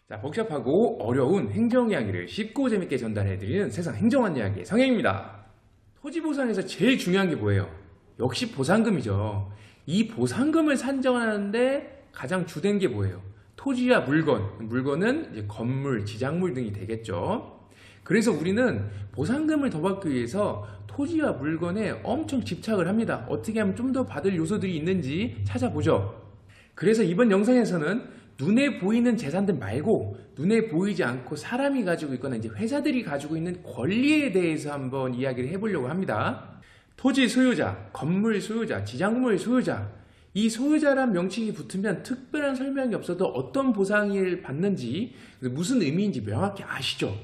자, 복잡하고 어려운 행정 이야기를 쉽고 재밌게 전달해드리는 세상 행정학 이야기의 성행입니다. 토지 보상에서 제일 중요한 게 뭐예요? 역시 보상금이죠. 이 보상금을 산정하는데 가장 주된 게 뭐예요? 토지와 물건, 물건은 이제 건물, 지작물 등이 되겠죠. 그래서 우리는 보상금을 더 받기 위해서 토지와 물건에 엄청 집착을 합니다. 어떻게 하면 좀 더 받을 요소들이 있는지 찾아보죠. 그래서 이번 영상에서는 눈에 보이는 재산들 말고 눈에 보이지 않고 사람이 가지고 있거나 이제 회사들이 가지고 있는 권리에 대해서 한번 이야기를 해보려고 합니다. 토지 소유자, 건물 소유자, 지작물 소유자, 이 소유자란 명칭이 붙으면 특별한 설명이 없어도 어떤 보상을 받는지 무슨 의미인지 명확히 아시죠?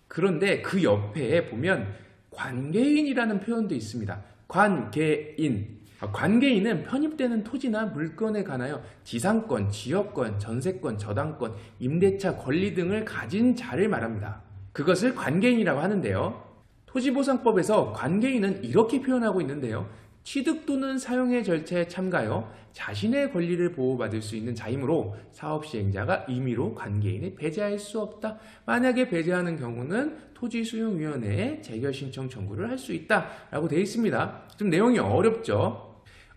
그런데 그 옆에 보면 관계인이라는 표현도 있습니다. 관계인. 관계인은 편입되는 토지나 물건에 관하여 지상권, 지역권, 전세권, 저당권, 임대차 권리 등을 가진 자를 말합니다. 그것을 관계인이라고 하는데요. 토지보상법에서 관계인은 이렇게 표현하고 있는데요. 취득 또는 사용의 절차에 참가하여 자신의 권리를 보호받을 수 있는 자이므로 사업시행자가 임의로 관계인을 배제할 수 없다. 만약에 배제하는 경우는 토지수용위원회에 재결신청 청구를 할 수 있다 라고 되어 있습니다. 좀 내용이 어렵죠?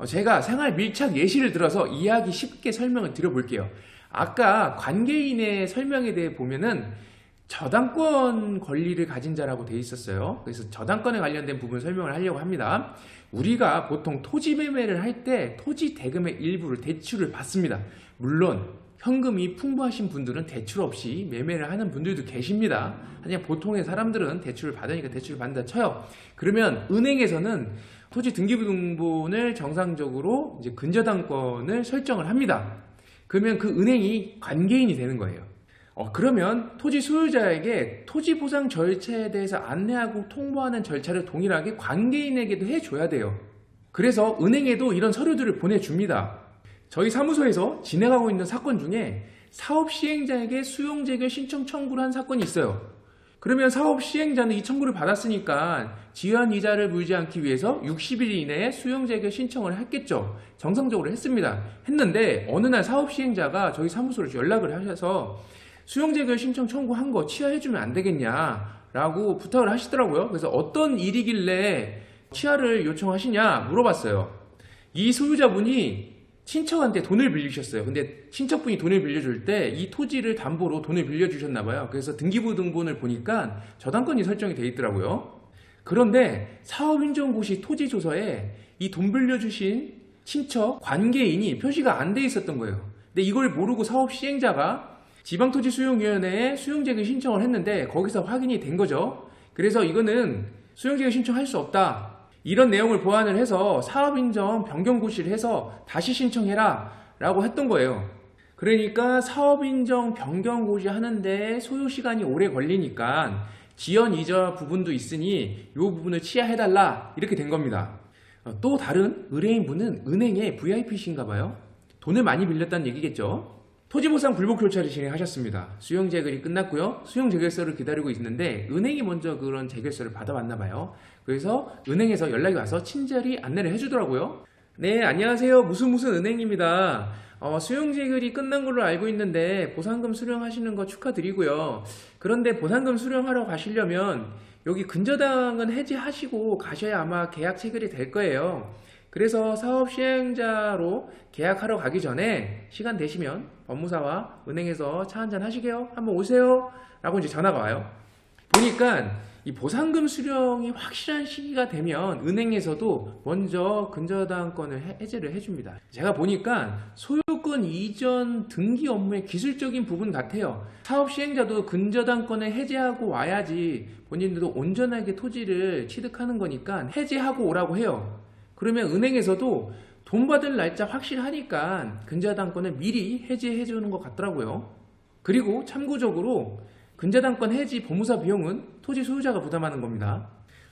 제가 생활 밀착 예시를 들어서 이해하기 쉽게 설명을 드려볼게요. 아까 관계인의 설명에 대해 보면은 저당권 권리를 가진 자라고 되어 있었어요. 그래서 저당권에 관련된 부분 설명을 하려고 합니다. 우리가 보통 토지 매매를 할 때 토지 대금의 일부를 대출을 받습니다. 물론 현금이 풍부하신 분들은 대출 없이 매매를 하는 분들도 계십니다. 그냥 보통의 사람들은 대출을 받으니까 대출을 받는다 쳐요. 그러면 은행에서는 토지 등기부등본을 정상적으로 이제 근저당권을 설정을 합니다. 그러면 그 은행이 관계인이 되는 거예요. 그러면 토지 소유자에게 토지 보상 절차에 대해서 안내하고 통보하는 절차를 동일하게 관계인에게도 해줘야 돼요. 그래서 은행에도 이런 서류들을 보내줍니다. 저희 사무소에서 진행하고 있는 사건 중에 사업 시행자에게 수용 재결 신청 청구를 한 사건이 있어요. 그러면 사업 시행자는 이 청구를 받았으니까 지연 이자를 물지 않기 위해서 60일 이내에 수용 재결 신청을 했겠죠. 정상적으로 했습니다. 했는데 어느 날 사업 시행자가 저희 사무소로 연락을 하셔서 수용 재결 신청 청구한 거 취하해주면 안 되겠냐라고 부탁을 하시더라고요. 그래서 어떤 일이길래 취하를 요청하시냐 물어봤어요. 이 소유자분이 친척한테 돈을 빌리셨어요. 근데 친척분이 돈을 빌려줄 때 이 토지를 담보로 돈을 빌려주셨나봐요. 그래서 등기부등본을 보니까 저당권이 설정이 돼 있더라고요. 그런데 사업인정고시 토지조서에 이 돈 빌려주신 친척 관계인이 표시가 안 돼 있었던 거예요. 근데 이걸 모르고 사업 시행자가 지방토지수용위원회에 수용재개 신청을 했는데 거기서 확인이 된 거죠. 그래서 이거는 수용재개 신청할 수 없다. 이런 내용을 보완을 해서 사업인정 변경고시를 해서 다시 신청해라 라고 했던 거예요. 그러니까 사업인정 변경고시 하는데 소요시간이 오래 걸리니까 지연 이자 부분도 있으니 이 부분을 취하해달라 이렇게 된 겁니다. 또 다른 의뢰인분은 은행의 VIP신가 봐요. 돈을 많이 빌렸다는 얘기겠죠. 토지보상 불복 절차를 진행하셨습니다. 수용재결이 끝났고요. 수용재결서를 기다리고 있는데 은행이 먼저 그런 재결서를 받아왔나 봐요. 그래서 은행에서 연락이 와서 친절히 안내를 해주더라고요. 네, 안녕하세요. 무슨 은행입니다. 수용재결이 끝난 걸로 알고 있는데 보상금 수령하시는 거 축하드리고요. 그런데 보상금 수령하러 가시려면 여기 근저당은 해지하시고 가셔야 아마 계약 체결이 될 거예요. 그래서 사업 시행자로 계약하러 가기 전에 시간 되시면 법무사와 은행에서 차 한잔 하시게요. 한번 오세요. 라고 이제 전화가 와요. 보니까 이 보상금 수령이 확실한 시기가 되면 은행에서도 먼저 근저당권을 해제를 해줍니다. 제가 보니까 소유권 이전 등기 업무의 기술적인 부분 같아요. 사업 시행자도 근저당권을 해제하고 와야지 본인들도 온전하게 토지를 취득하는 거니까 해제하고 오라고 해요. 그러면 은행에서도 돈 받을 날짜 확실하니까 근저당권을 미리 해지해 주는 것 같더라고요. 그리고 참고적으로 근저당권 해지 법무사 비용은 토지 소유자가 부담하는 겁니다.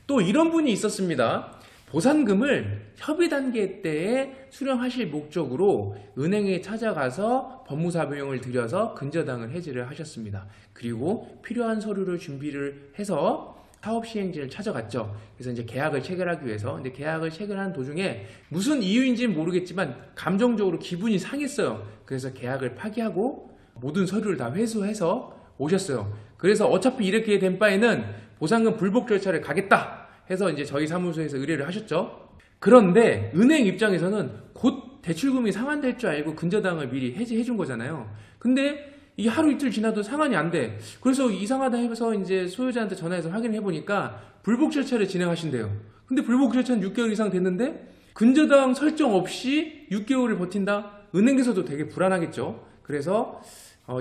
또 이런 분이 있었습니다. 보상금을 협의 단계 때에 수령하실 목적으로 은행에 찾아가서 법무사 비용을 들여서 근저당을 해지를 하셨습니다. 그리고 필요한 서류를 준비를 해서 사업 시행지를 찾아갔죠. 그래서 이제 계약을 체결하기 위해서. 근데 계약을 체결하는 도중에 무슨 이유인지는 모르겠지만 감정적으로 기분이 상했어요. 그래서 계약을 파기하고 모든 서류를 다 회수해서 오셨어요. 그래서 어차피 이렇게 된 바에는 보상금 불복 절차를 가겠다 해서 이제 저희 사무소에서 의뢰를 하셨죠. 그런데 은행 입장에서는 곧 대출금이 상환될 줄 알고 근저당을 미리 해지해 준 거잖아요. 근데 이 하루 이틀 지나도 상환이 안 돼. 그래서 이상하다 해서 이제 소유자한테 전화해서 확인해 보니까 불복 절차를 진행하신대요. 근데 불복 절차는 6개월 이상 됐는데 근저당 설정 없이 6개월을 버틴다? 은행에서도 되게 불안하겠죠. 그래서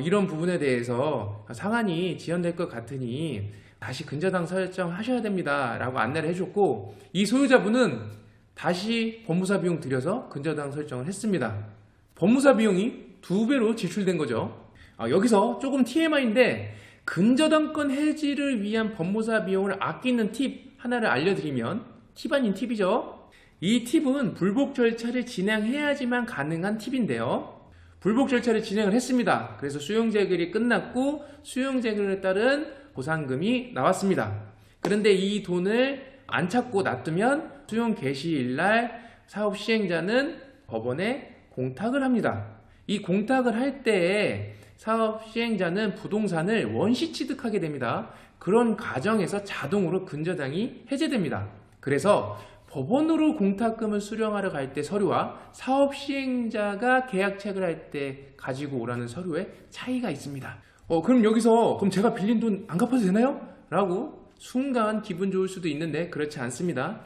이런 부분에 대해서 상환이 지연될 것 같으니 다시 근저당 설정하셔야 됩니다 라고 안내를 해줬고, 이 소유자분은 다시 법무사 비용 들여서 근저당 설정을 했습니다. 법무사 비용이 2배로 지출된 거죠. 여기서 조금 TMI인데 근저당권 해지를 위한 법무사 비용을 아끼는 팁 하나를 알려드리면, 팁 아닌 팁이죠. 이 팁은 불복 절차를 진행해야지만 가능한 팁인데요. 불복 절차를 진행을 했습니다. 그래서 수용재결이 끝났고 수용재결에 따른 보상금이 나왔습니다. 그런데 이 돈을 안 찾고 놔두면 수용 개시일날 사업 시행자는 법원에 공탁을 합니다. 이 공탁을 할 때에 사업 시행자는 부동산을 원시 취득하게 됩니다. 그런 과정에서 자동으로 근저당이 해제됩니다. 그래서 법원으로 공탁금을 수령하러 갈 때 서류와 사업 시행자가 계약 체결할 때 가지고 오라는 서류에 차이가 있습니다. 그럼 여기서 그럼 제가 빌린 돈 안 갚아도 되나요? 라고 순간 기분 좋을 수도 있는데 그렇지 않습니다.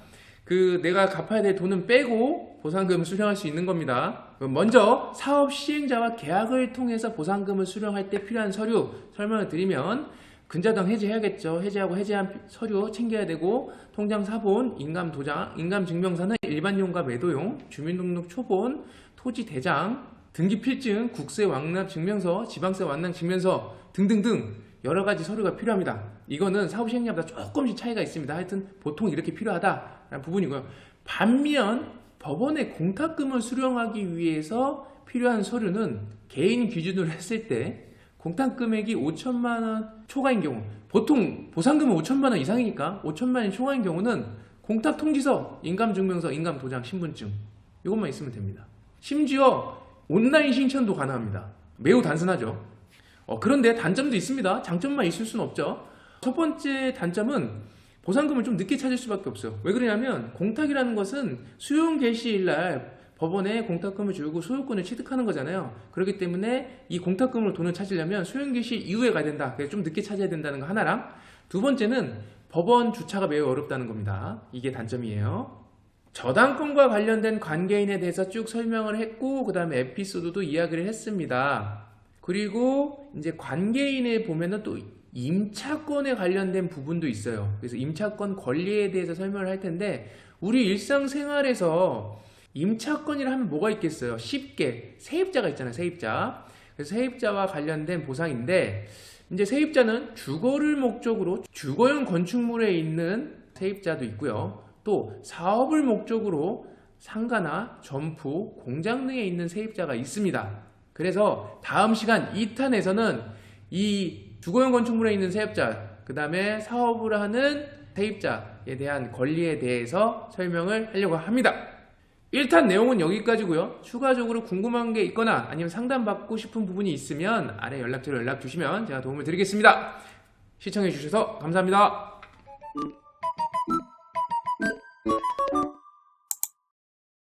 내가 갚아야 될 돈은 빼고 보상금을 수령할 수 있는 겁니다. 먼저 사업 시행자와 계약을 통해서 보상금을 수령할 때 필요한 서류 설명을 드리면, 근저당 해지해야겠죠. 해지하고 해지한 서류 챙겨야 되고, 통장 사본, 인감 도장, 인감 증명서는 일반용과 매도용, 주민등록 초본, 토지 대장, 등기 필증, 국세 완납 증명서, 지방세 완납 증명서 등등등 여러 가지 서류가 필요합니다. 이거는 사업 시행자마다 조금씩 차이가 있습니다. 하여튼 보통 이렇게 필요하다라는 부분이고요. 반면 법원에 공탁금을 수령하기 위해서 필요한 서류는 개인 기준으로 했을 때 공탁금액이 5천만 원 초과인 경우, 보통 보상금은 5천만 원 이상이니까 5천만 원 초과인 경우는 공탁통지서, 인감증명서, 인감도장, 신분증 이것만 있으면 됩니다. 심지어 온라인 신청도 가능합니다. 매우 단순하죠. 그런데 단점도 있습니다. 장점만 있을 수는 없죠. 첫 번째 단점은 보상금을 좀 늦게 찾을 수밖에 없어요. 왜 그러냐면 공탁이라는 것은 수용 개시일날 법원에 공탁금을 주고 소유권을 취득하는 거잖아요. 그렇기 때문에 이 공탁금으로 돈을 찾으려면 수용 개시 이후에 가야 된다. 그래서 좀 늦게 찾아야 된다는 거 하나랑, 두 번째는 법원 주차가 매우 어렵다는 겁니다. 이게 단점이에요. 저당권과 관련된 관계인에 대해서 쭉 설명을 했고, 그 다음에 에피소드도 이야기를 했습니다. 그리고 이제 관계인에 보면은 또 임차권에 관련된 부분도 있어요. 그래서 임차권 권리에 대해서 설명을 할 텐데, 우리 일상생활에서 임차권이라 하면 뭐가 있겠어요? 쉽게 세입자가 있잖아요. 세입자. 그래서 세입자와 관련된 보상인데, 이제 세입자는 주거를 목적으로 주거용 건축물에 있는 세입자도 있고요. 또 사업을 목적으로 상가나 점포, 공장 등에 있는 세입자가 있습니다. 그래서 다음 시간 2탄에서는 이 주거용 건축물에 있는 세입자, 그 다음에 사업을 하는 세입자에 대한 권리에 대해서 설명을 하려고 합니다. 1탄 내용은 여기까지고요. 추가적으로 궁금한 게 있거나 아니면 상담받고 싶은 부분이 있으면 아래 연락처로 연락 주시면 제가 도움을 드리겠습니다. 시청해 주셔서 감사합니다.